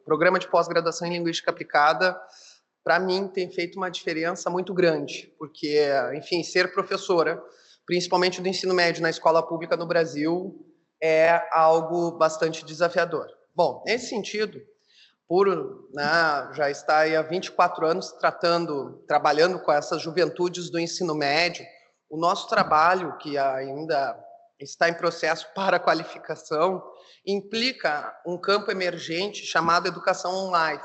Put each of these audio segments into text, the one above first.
programa de pós-graduação em Linguística Aplicada, para mim, tem feito uma diferença muito grande, porque, enfim, ser professora, principalmente do ensino médio na escola pública no Brasil, é algo bastante desafiador. Bom, nesse sentido, já estar aí há 24 anos trabalhando com essas juventudes do ensino médio, o nosso trabalho, que ainda está em processo para qualificação, implica um campo emergente chamado educação online.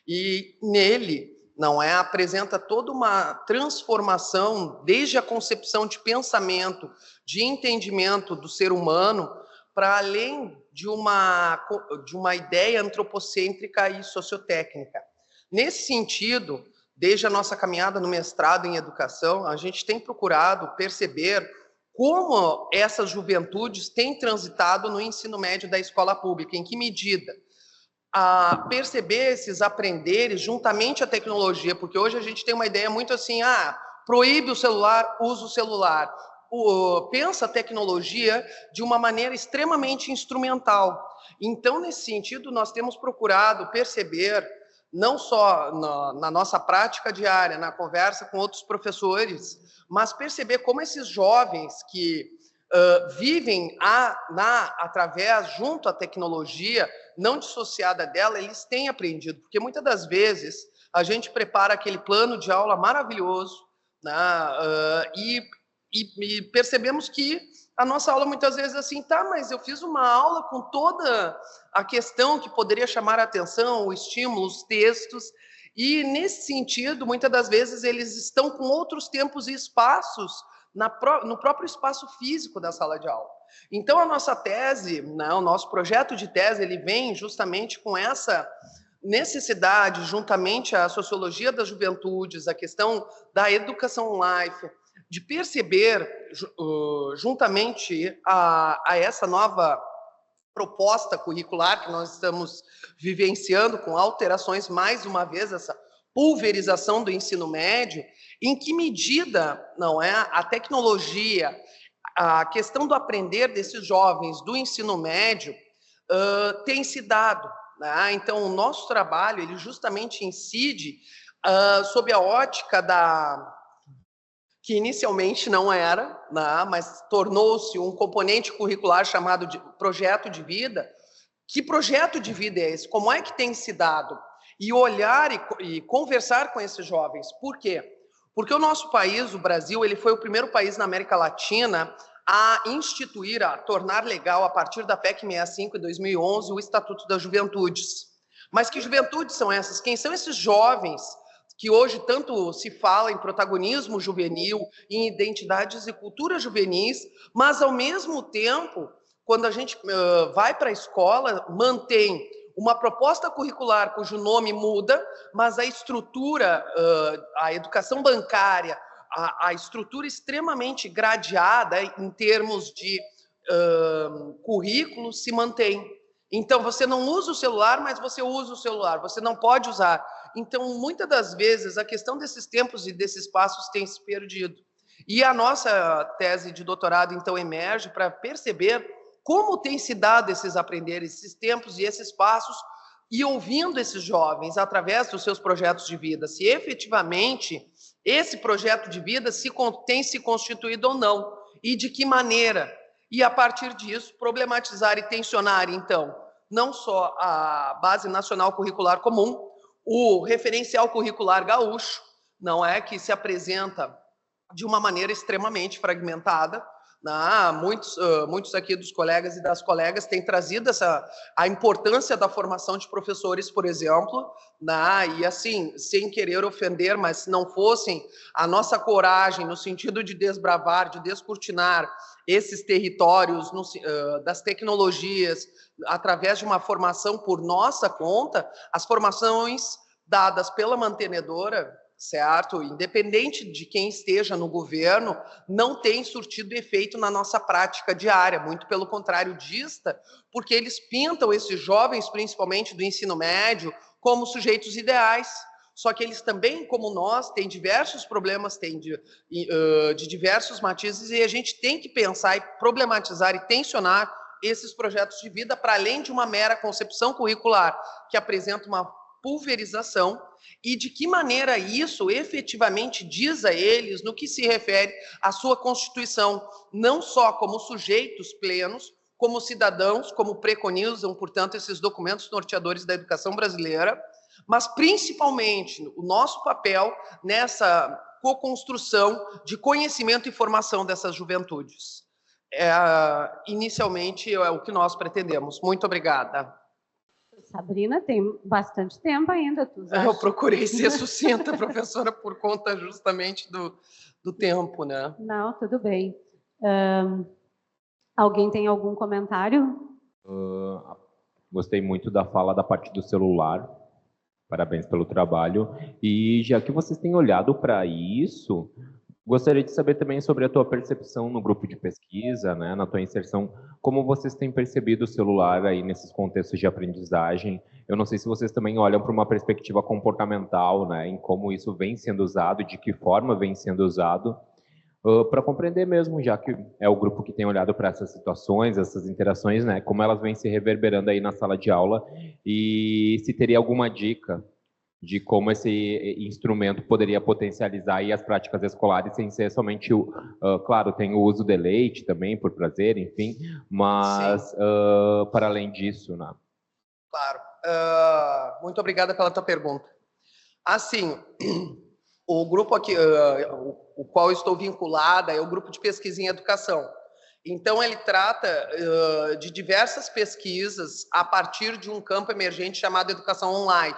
E nele, apresenta toda uma transformação, desde a concepção de pensamento, de entendimento do ser humano, para além de uma ideia antropocêntrica e sociotécnica. Nesse sentido, desde a nossa caminhada no mestrado em educação, a gente tem procurado perceber como essas juventudes têm transitado no ensino médio da escola pública, em que medida a perceber esses aprenderes juntamente à tecnologia, porque hoje a gente tem uma ideia muito assim, proíbe o celular, usa o celular. Pensa a tecnologia de uma maneira extremamente instrumental. Então, nesse sentido, nós temos procurado perceber, não só na nossa prática diária, na conversa com outros professores, mas perceber como esses jovens que vivem através, junto à tecnologia, não dissociada dela, eles têm aprendido, porque muitas das vezes a gente prepara aquele plano de aula maravilhoso, e percebemos que a nossa aula muitas vezes é assim, mas eu fiz uma aula com toda a questão que poderia chamar a atenção, o estímulo, os textos, e nesse sentido, muitas das vezes eles estão com outros tempos e espaços no próprio espaço físico da sala de aula. Então, a nossa tese, o nosso projeto de tese, ele vem justamente com essa necessidade, juntamente à sociologia das juventudes, a questão da educação online, de perceber, juntamente a essa nova proposta curricular que nós estamos vivenciando, com alterações, mais uma vez, essa pulverização do ensino médio, em que medida a tecnologia, a questão do aprender desses jovens do ensino médio tem se dado. Então, o nosso trabalho, ele justamente incide sob a ótica que inicialmente não era, mas tornou-se um componente curricular chamado de projeto de vida. Que projeto de vida é esse? Como é que tem se dado? E olhar e conversar com esses jovens. Por quê? Porque o nosso país, o Brasil, ele foi o primeiro país na América Latina a instituir, a tornar legal, a partir da PEC 65 de 2011, o Estatuto das Juventudes. Mas que juventudes são essas? Quem são esses jovens que hoje tanto se fala em protagonismo juvenil, em identidades e culturas juvenis, mas, ao mesmo tempo, quando a gente vai para a escola, mantém uma proposta curricular cujo nome muda, mas a estrutura, a educação bancária, a estrutura extremamente gradeada em termos de currículo se mantém. Então, você não usa o celular, mas você usa o celular, você não pode usar. Então, muitas das vezes, a questão desses tempos e desses passos tem se perdido. E a nossa tese de doutorado, então, emerge para perceber como tem se dado esses aprenderes, esses tempos e esses passos, e ouvindo esses jovens através dos seus projetos de vida, se efetivamente esse projeto de vida tem se constituído ou não, e de que maneira. E, a partir disso, problematizar e tensionar, então, não só a Base Nacional Curricular Comum, o referencial curricular gaúcho, que se apresenta de uma maneira extremamente fragmentada. Muitos aqui dos colegas e das colegas têm trazido a importância da formação de professores, por exemplo, e assim, sem querer ofender, mas se não fossem a nossa coragem no sentido de desbravar, de descortinar esses territórios das tecnologias, através de uma formação por nossa conta, as formações dadas pela mantenedora, certo? Independente de quem esteja no governo, não tem surtido efeito na nossa prática diária, muito pelo contrário dista, porque eles pintam esses jovens, principalmente do ensino médio, como sujeitos ideais. Só que eles também, como nós, têm diversos problemas, têm de diversos matizes, e a gente tem que pensar e problematizar e tensionar esses projetos de vida para além de uma mera concepção curricular, que apresenta uma pulverização, e de que maneira isso efetivamente diz a eles no que se refere à sua constituição, não só como sujeitos plenos, como cidadãos, como preconizam, portanto, esses documentos norteadores da educação brasileira, mas principalmente o nosso papel nessa co-construção de conhecimento e formação dessas juventudes. Inicialmente, é o que nós pretendemos. Muito obrigada. Sabrina, tem bastante tempo ainda. Eu procurei ser sucinta, professora, por conta justamente do tempo, né? Não, tudo bem. Alguém tem algum comentário? Gostei muito da fala da parte do celular. Parabéns pelo trabalho. E já que vocês têm olhado para isso, gostaria de saber também sobre a tua percepção no grupo de pesquisa, né, na tua inserção, como vocês têm percebido o celular aí nesses contextos de aprendizagem. Eu não sei se vocês também olham para uma perspectiva comportamental, né, em como isso vem sendo usado, de que forma vem sendo usado, para compreender mesmo, já que é o grupo que tem olhado para essas situações, essas interações, né, como elas vêm se reverberando aí na sala de aula, e se teria alguma dica de como esse instrumento poderia potencializar aí as práticas escolares sem ser somente o... claro, tem o uso de leite também, por prazer, enfim, mas para além disso, né? Claro. Muito obrigada pela tua pergunta. Assim, o grupo aqui, o qual estou vinculada, é o grupo de pesquisa em educação. Então, ele trata de diversas pesquisas a partir de um campo emergente chamado educação online.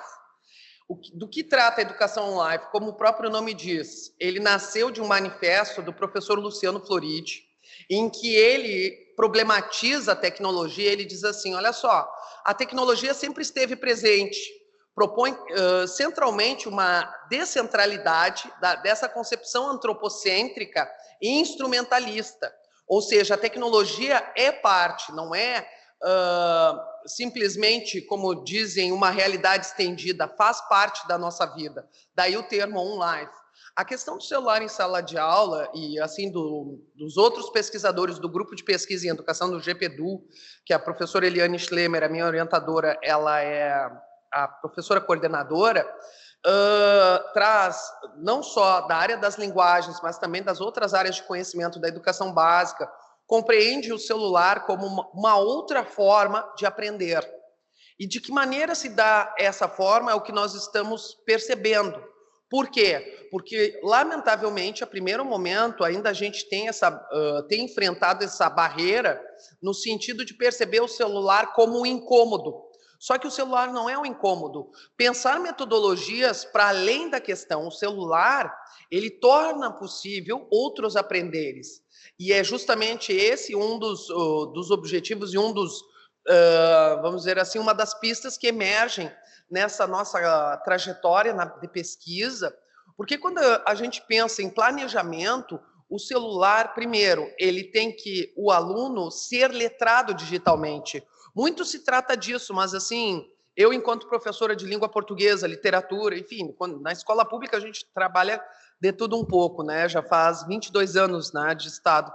Do que trata a educação online? Como o próprio nome diz, ele nasceu de um manifesto do professor Luciano Floridi, em que ele problematiza a tecnologia. Ele diz assim, olha só, a tecnologia sempre esteve presente, propõe centralmente uma descentralidade dessa concepção antropocêntrica e instrumentalista, ou seja, a tecnologia é parte, não é simplesmente, como dizem, uma realidade estendida, faz parte da nossa vida. Daí o termo online. A questão do celular em sala de aula, e assim dos outros pesquisadores do grupo de pesquisa em educação do GPEDU, que a professora Eliane Schlemmer, a minha orientadora, ela é a professora coordenadora, traz não só da área das linguagens, mas também das outras áreas de conhecimento da educação básica, compreende o celular como uma outra forma de aprender. E de que maneira se dá essa forma é o que nós estamos percebendo. Por quê? Porque, lamentavelmente, a primeiro momento, ainda a gente tem enfrentado essa barreira no sentido de perceber o celular como um incômodo. Só que o celular não é um incômodo. Pensar metodologias para além da questão. O celular, ele torna possível outros aprenderes. E é justamente esse um dos objetivos e vamos dizer assim, uma das pistas que emergem nessa nossa trajetória de pesquisa, porque quando a gente pensa em planejamento, o celular, primeiro, ele tem que, o aluno, ser letrado digitalmente. Muito se trata disso, mas assim, eu, enquanto professora de língua portuguesa, literatura, enfim, na escola pública a gente trabalha de tudo um pouco, né? Já faz 22 anos, né, de estado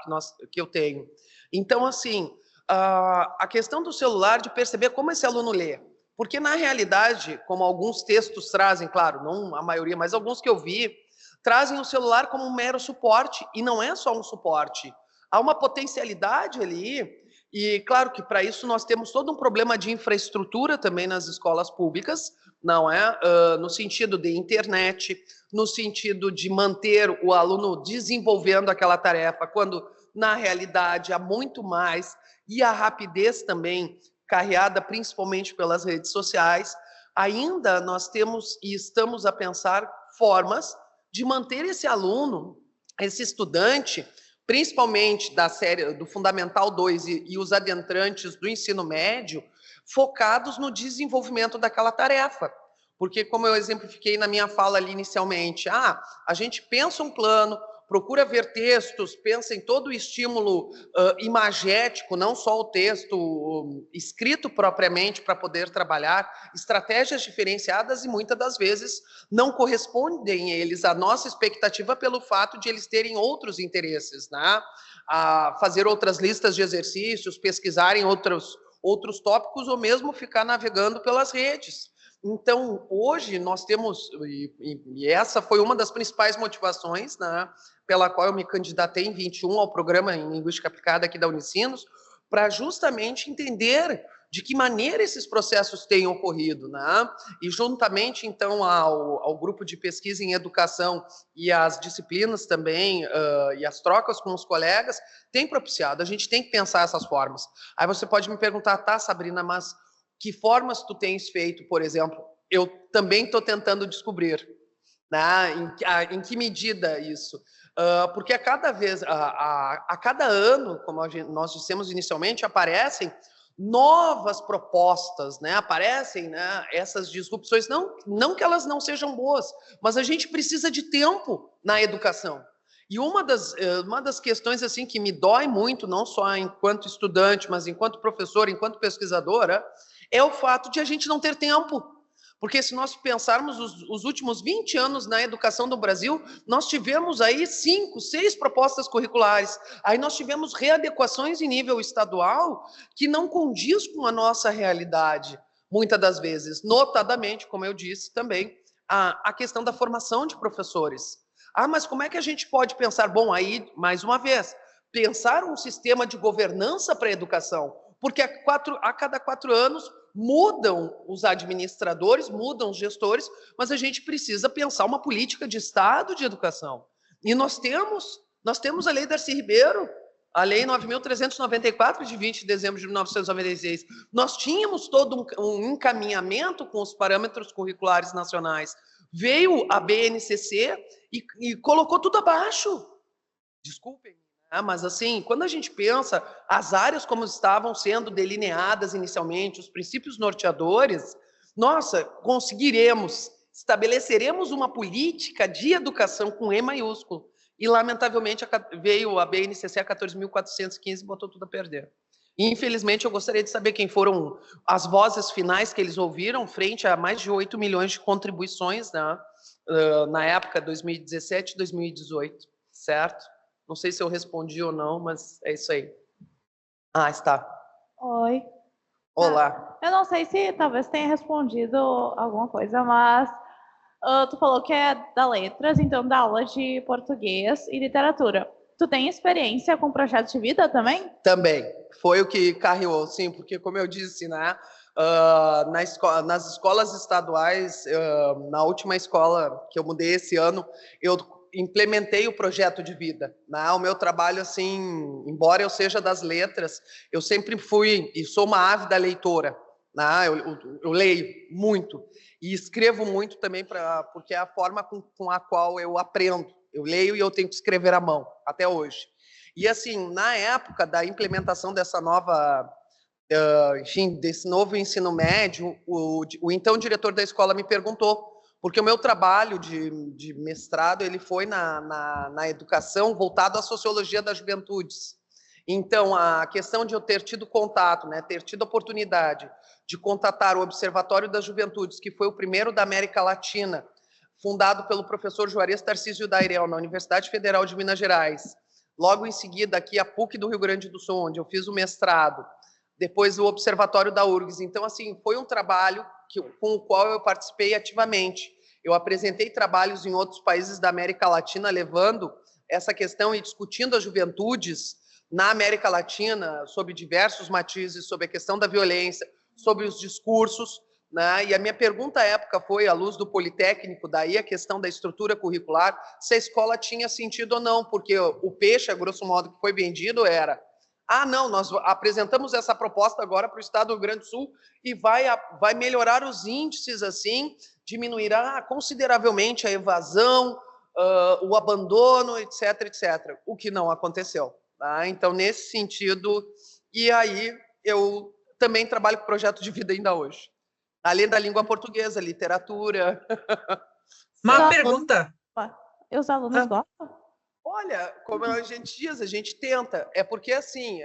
que eu tenho. Então, assim, a questão do celular, de perceber como esse aluno lê. Porque, na realidade, como alguns textos trazem, claro, não a maioria, mas alguns que eu vi, trazem o celular como um mero suporte, e não é só um suporte. Há uma potencialidade ali, e claro que para isso nós temos todo um problema de infraestrutura também nas escolas públicas, não é? No sentido de internet, no sentido de manter o aluno desenvolvendo aquela tarefa, quando na realidade há muito mais, e a rapidez também, carreada principalmente pelas redes sociais. Ainda nós temos e estamos a pensar formas de manter esse aluno, esse estudante, principalmente da série do Fundamental 2 e os adentrantes do ensino médio, focados no desenvolvimento daquela tarefa. Porque, como eu exemplifiquei na minha fala ali inicialmente, a gente pensa um plano, procura ver textos, pensa em todo o estímulo imagético, não só o texto escrito propriamente para poder trabalhar, estratégias diferenciadas e muitas das vezes não correspondem eles à nossa expectativa pelo fato de eles terem outros interesses, né? A fazer outras listas de exercícios, pesquisarem outros tópicos ou mesmo ficar navegando pelas redes. Então, hoje nós temos, e essa foi uma das principais motivações, né, pela qual eu me candidatei em 21 ao programa em Linguística Aplicada aqui da Unicinos, para justamente entender de que maneira esses processos têm ocorrido, né? E juntamente, então, ao grupo de pesquisa em educação e as disciplinas também, e as trocas com os colegas, tem propiciado. A gente tem que pensar essas formas. Aí você pode me perguntar, tá, Sabrina, mas que formas tu tens feito, por exemplo? Eu também estou tentando descobrir, né? Em que medida isso? Porque a cada ano, como nós dissemos inicialmente, aparecem novas propostas, né? Aparecem, né, essas disrupções, não que elas não sejam boas, mas a gente precisa de tempo na educação. E uma das questões assim que me dói muito, não só enquanto estudante, mas enquanto professora, enquanto pesquisadora, é o fato de a gente não ter tempo. Porque se nós pensarmos os últimos 20 anos na educação do Brasil, nós tivemos aí 5, 6 propostas curriculares. Aí nós tivemos readequações em nível estadual que não condiz com a nossa realidade, muitas das vezes. Notadamente, como eu disse também, a questão da formação de professores. Mas como é que a gente pode pensar? Bom, aí, mais uma vez, pensar um sistema de governança para a educação, porque a cada 4 anos mudam os administradores, mudam os gestores, mas a gente precisa pensar uma política de Estado de educação. E nós temos a Lei Darcy Ribeiro, a Lei 9.394, de 20 de dezembro de 1996. Nós tínhamos todo um encaminhamento com os parâmetros curriculares nacionais. Veio a BNCC e colocou tudo abaixo. Desculpem. Mas assim, quando a gente pensa as áreas como estavam sendo delineadas inicialmente, os princípios norteadores, nossa, estabeleceremos uma política de educação com E maiúsculo. E, lamentavelmente, veio a BNCC a 14.415 e botou tudo a perder. E, infelizmente, eu gostaria de saber quem foram as vozes finais que eles ouviram frente a mais de 8 milhões de contribuições, né, na época 2017 e 2018, certo? Não sei se eu respondi ou não, mas é isso aí. Está. Oi. Olá. Eu não sei se talvez tenha respondido alguma coisa, mas tu falou que é da letras, então dá aula de português e literatura. Tu tem experiência com projetos de vida também? Também. Foi o que carreou, sim, porque, como eu disse, né, nas escolas estaduais, na última escola que eu mudei esse ano, eu implementei o projeto de vida, né? O meu trabalho, assim, embora eu seja das letras, eu sempre fui e sou uma ávida leitora, né? Eu leio muito e escrevo muito também, porque é a forma com a qual eu aprendo. Eu leio e eu tenho que escrever à mão, até hoje. E, assim, na época da implementação dessa nova, enfim, desse novo ensino médio, o então diretor da escola me perguntou, porque o meu trabalho de mestrado ele foi na educação voltado à sociologia das juventudes. Então, a questão de eu ter tido contato, né, ter tido a oportunidade de contatar o Observatório das Juventudes, que foi o primeiro da América Latina, fundado pelo professor Juarez Tarcísio Dairel, na Universidade Federal de Minas Gerais. Logo em seguida, aqui a PUC do Rio Grande do Sul, onde eu fiz o mestrado. Depois o Observatório da URGS. Então, assim, foi um trabalho com o qual eu participei ativamente. Eu apresentei trabalhos em outros países da América Latina, levando essa questão e discutindo as juventudes na América Latina, sobre diversos matizes, sobre a questão da violência, sobre os discursos, né? E a minha pergunta à época foi, à luz do Politécnico, daí a questão da estrutura curricular, se a escola tinha sentido ou não, porque o peixe, a grosso modo, que foi vendido era: não, nós apresentamos essa proposta agora para o Estado do Rio Grande do Sul e vai melhorar os índices, assim, diminuirá consideravelmente a evasão, o abandono, etc., etc., o que não aconteceu. Tá? Então, nesse sentido, e aí eu também trabalho com projeto de vida ainda hoje. Além da língua portuguesa, literatura. Uma pergunta. E os alunos gostam? Olha, como a gente diz, a gente tenta. É porque, assim,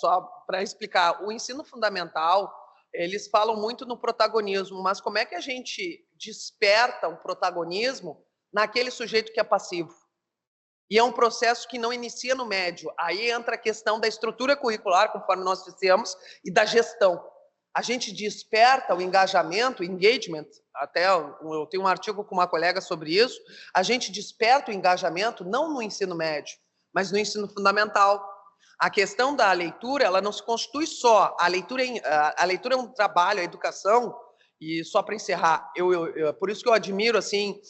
só para explicar, o ensino fundamental, eles falam muito no protagonismo, mas como é que a gente desperta o protagonismo naquele sujeito que é passivo? E é um processo que não inicia no médio. Aí entra a questão da estrutura curricular, conforme nós dissemos, e da gestão. A gente desperta o engajamento, engagement, até eu tenho um artigo com uma colega sobre isso, a gente desperta o engajamento não no ensino médio, mas no ensino fundamental. A questão da leitura, ela não se constitui só. A leitura é um trabalho, a educação, e só para encerrar, por isso que eu admiro assim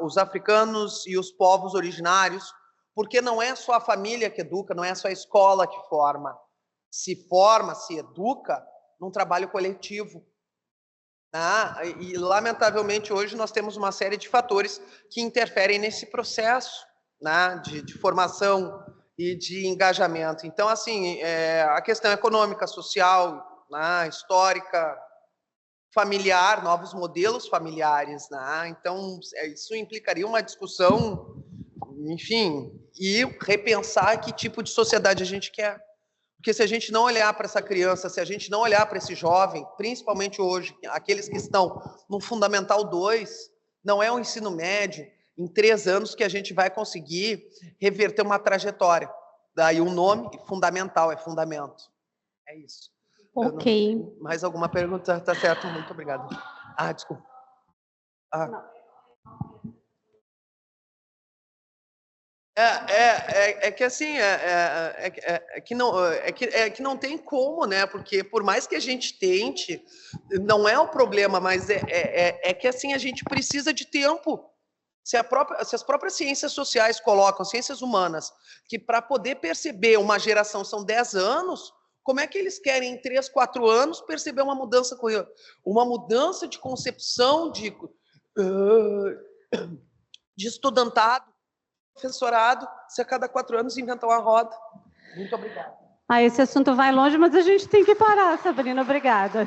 os africanos e os povos originários, porque não é só a família que educa, não é só a escola que forma, se educa num trabalho coletivo. E, lamentavelmente, hoje nós temos uma série de fatores que interferem nesse processo de formação e de engajamento. Então, assim, a questão econômica, social, histórica, familiar, novos modelos familiares. Então, isso implicaria uma discussão, enfim, e repensar que tipo de sociedade a gente quer. Porque se a gente não olhar para essa criança, se a gente não olhar para esse jovem, principalmente hoje, aqueles que estão no Fundamental 2, não é um ensino médio, em 3 anos que a gente vai conseguir reverter uma trajetória. Daí o nome fundamental é fundamento. É isso. Ok. Mais alguma pergunta? Tá certo, muito obrigado. Desculpa. Que assim, que não tem como, né? Porque por mais que a gente tente, não é o problema, mas que assim a gente precisa de tempo. Se as próprias ciências sociais colocam, ciências humanas, que para poder perceber uma geração são 10 anos, como é que eles querem em 3, 4 anos perceber uma mudança de concepção de estudantado, professorado, se a cada 4 anos inventar uma roda. Muito obrigada. Esse assunto vai longe, mas a gente tem que parar, Sabrina. Obrigada.